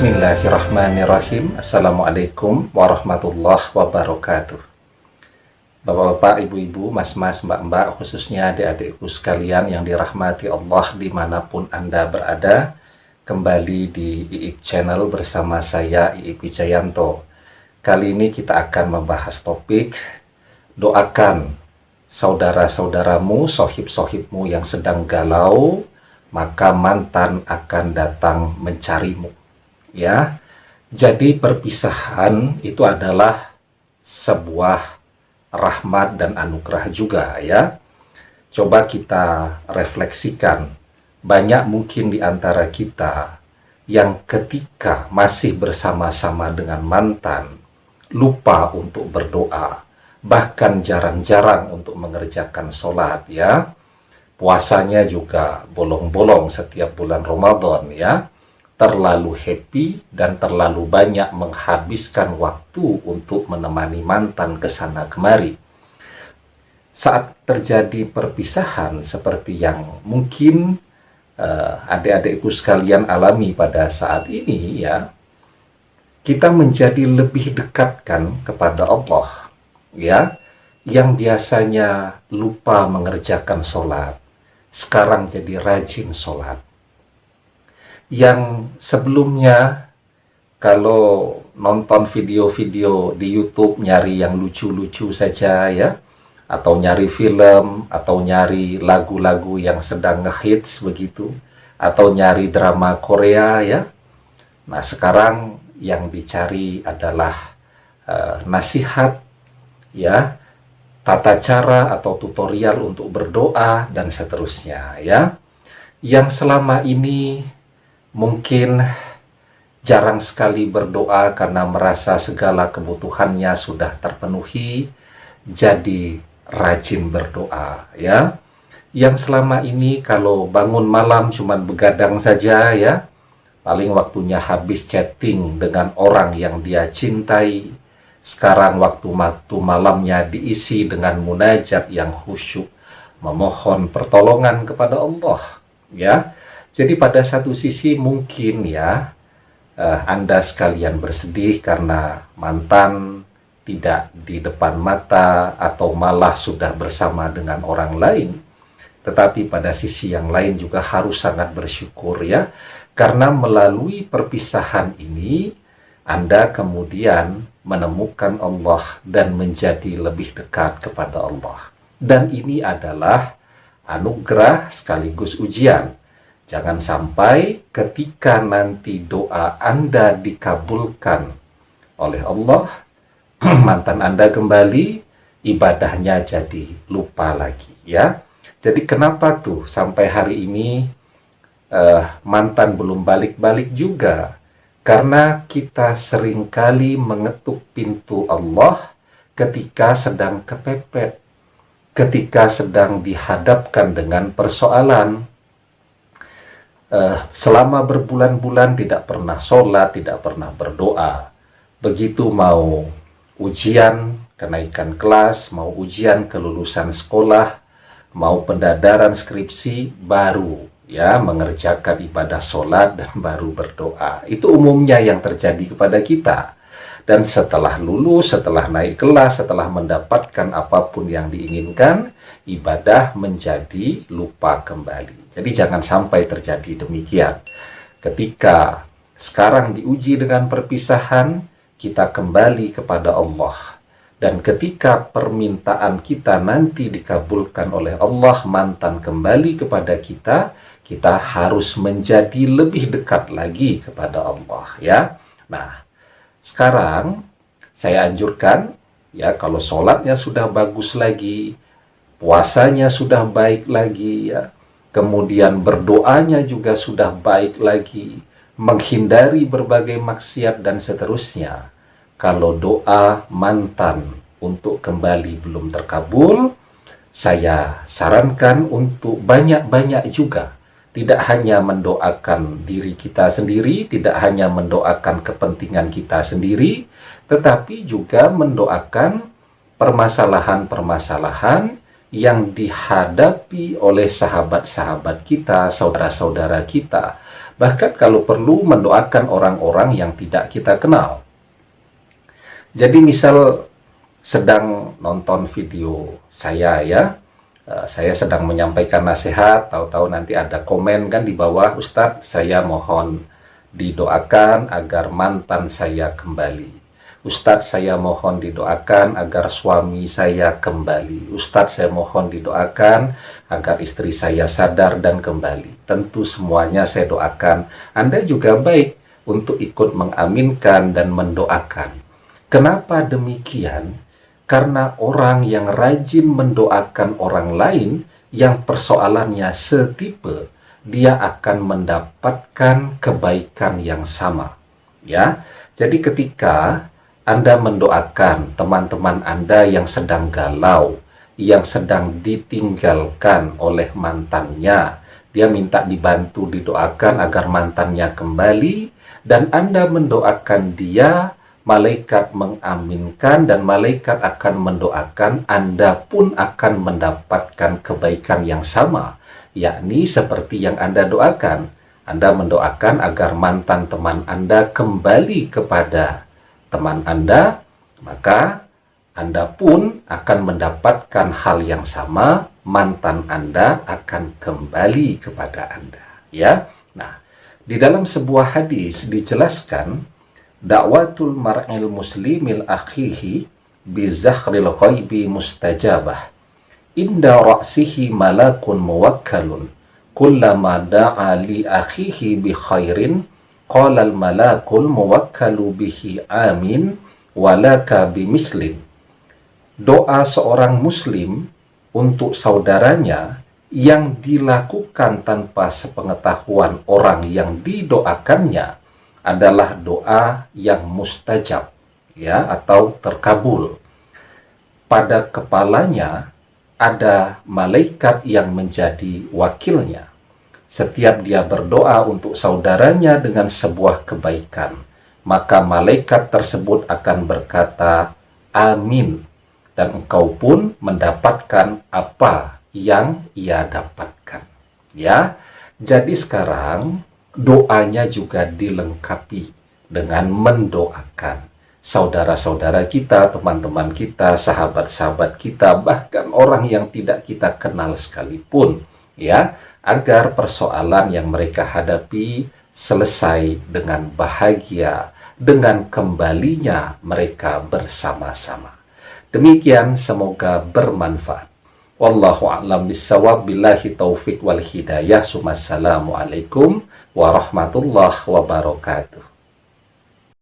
Bismillahirrahmanirrahim. Assalamualaikum warahmatullahi wabarakatuh. Bapak-bapak, ibu-ibu, mas-mas, mbak-mbak, khususnya adik-adikku sekalian yang dirahmati Allah dimanapun Anda berada, kembali di IIP Channel bersama saya, IIP Wijayanto. Kali ini kita akan membahas topik doakan saudara-saudaramu, sohib-sohibmu yang sedang galau, maka mantan akan datang mencarimu. Ya, jadi perpisahan itu adalah sebuah rahmat dan anugerah juga ya. Coba kita refleksikan, banyak mungkin di antara kita yang ketika masih bersama-sama dengan mantan lupa untuk berdoa, bahkan jarang-jarang untuk mengerjakan sholat ya. Puasanya juga bolong-bolong setiap bulan Ramadan ya. Terlalu happy dan terlalu banyak menghabiskan waktu untuk menemani mantan ke sana kemari. Saat terjadi perpisahan seperti yang mungkin adik-adikku sekalian alami pada saat ini ya, kita menjadi lebih dekatkan kepada Allah ya, yang biasanya lupa mengerjakan sholat, sekarang jadi rajin sholat. Yang sebelumnya kalau nonton video-video di YouTube nyari yang lucu-lucu saja ya, atau nyari film, atau nyari lagu-lagu yang sedang ngehits begitu, atau nyari drama Korea ya. Nah sekarang yang dicari adalah nasihat ya, tata cara atau tutorial untuk berdoa dan seterusnya ya, yang selama ini mungkin jarang sekali berdoa karena merasa segala kebutuhannya sudah terpenuhi, jadi rajin berdoa ya. Yang selama ini kalau bangun malam cuman begadang saja ya, paling waktunya habis chatting dengan orang yang dia cintai. Sekarang waktu malamnya diisi dengan munajat yang khusyuk, memohon pertolongan kepada Allah ya. Jadi pada satu sisi mungkin ya Anda sekalian bersedih karena mantan tidak di depan mata atau malah sudah bersama dengan orang lain. Tetapi pada sisi yang lain juga harus sangat bersyukur ya, karena melalui perpisahan ini Anda kemudian menemukan Allah dan menjadi lebih dekat kepada Allah. Dan ini adalah anugerah sekaligus ujian. Jangan sampai ketika nanti doa Anda dikabulkan oleh Allah, mantan Anda kembali, ibadahnya jadi lupa lagi ya. Jadi kenapa tuh sampai hari ini mantan belum balik-balik juga? Karena kita seringkali mengetuk pintu Allah ketika sedang kepepet, ketika sedang dihadapkan dengan persoalan. Selama berbulan-bulan tidak pernah sholat, tidak pernah berdoa. Begitu mau ujian kenaikan kelas, mau ujian kelulusan sekolah, mau pendadaran skripsi, baru ya mengerjakan ibadah sholat dan baru berdoa. Itu umumnya yang terjadi kepada kita. Dan setelah lulus, setelah naik kelas, setelah mendapatkan apapun yang diinginkan, ibadah menjadi lupa kembali. Jadi jangan sampai terjadi demikian. Ketika sekarang diuji dengan perpisahan, kita kembali kepada Allah. Dan ketika permintaan kita nanti dikabulkan oleh Allah, mantan kembali kepada kita, kita harus menjadi lebih dekat lagi kepada Allah ya. Nah, sekarang saya anjurkan ya, kalau sholatnya sudah bagus lagi, puasanya sudah baik lagi ya, kemudian berdoanya juga sudah baik lagi, menghindari berbagai maksiat dan seterusnya. Kalau doa mantan untuk kembali belum terkabul, saya sarankan untuk banyak-banyak juga. Tidak hanya mendoakan diri kita sendiri, tidak hanya mendoakan kepentingan kita sendiri, tetapi juga mendoakan permasalahan-permasalahan yang dihadapi oleh sahabat-sahabat kita, saudara-saudara kita, Bahkan kalau perlu mendoakan orang-orang yang tidak kita kenal. Jadi misal sedang nonton video saya ya, saya sedang menyampaikan nasihat, tahu-tahu nanti ada komen kan di bawah, Ustadz saya mohon didoakan agar mantan saya kembali. Ustadz saya mohon didoakan agar suami saya kembali. Ustadz saya mohon didoakan agar istri saya sadar dan kembali. Tentu semuanya saya doakan. Anda juga baik untuk ikut mengaminkan dan mendoakan. Kenapa demikian? Karena orang yang rajin mendoakan orang lain yang persoalannya setipe, dia akan mendapatkan kebaikan yang sama. Ya, jadi ketika Anda mendoakan teman-teman Anda yang sedang galau, yang sedang ditinggalkan oleh mantannya, dia minta dibantu didoakan agar mantannya kembali, dan Anda mendoakan dia, malaikat mengaminkan dan malaikat akan mendoakan, Anda pun akan mendapatkan kebaikan yang sama, yakni seperti yang Anda doakan. Anda mendoakan agar mantan teman Anda kembali kepada teman Anda, maka Anda pun akan mendapatkan hal yang sama, mantan Anda akan kembali kepada Anda. Ya, nah, di dalam sebuah hadis dijelaskan, dakwatul mar'il muslimil akhihi bizakhril ghaibi mustajabah. Inda ra'sihi malakun muwakkalun. Kullama da'a li akhihi bi khairin, qala al malakul muwakkalu bihi amin, walaka bimislin. Doa seorang muslim untuk saudaranya yang dilakukan tanpa sepengetahuan orang yang didoakannya adalah doa yang mustajab, ya, atau terkabul. Pada kepalanya ada malaikat yang menjadi wakilnya. Setiap dia berdoa untuk saudaranya dengan sebuah kebaikan, maka malaikat tersebut akan berkata, amin, dan engkau pun mendapatkan apa yang ia dapatkan. Ya, jadi sekarang doanya juga dilengkapi dengan mendoakan saudara-saudara kita, teman-teman kita, sahabat-sahabat kita, bahkan orang yang tidak kita kenal sekalipun, ya, agar persoalan yang mereka hadapi selesai dengan bahagia, dengan kembalinya mereka bersama-sama. Demikian, semoga bermanfaat. Wallahu a'lam bishawab, billahi taufiq wal hidayah. Assalamualaikum warahmatullahi wabarakatuh.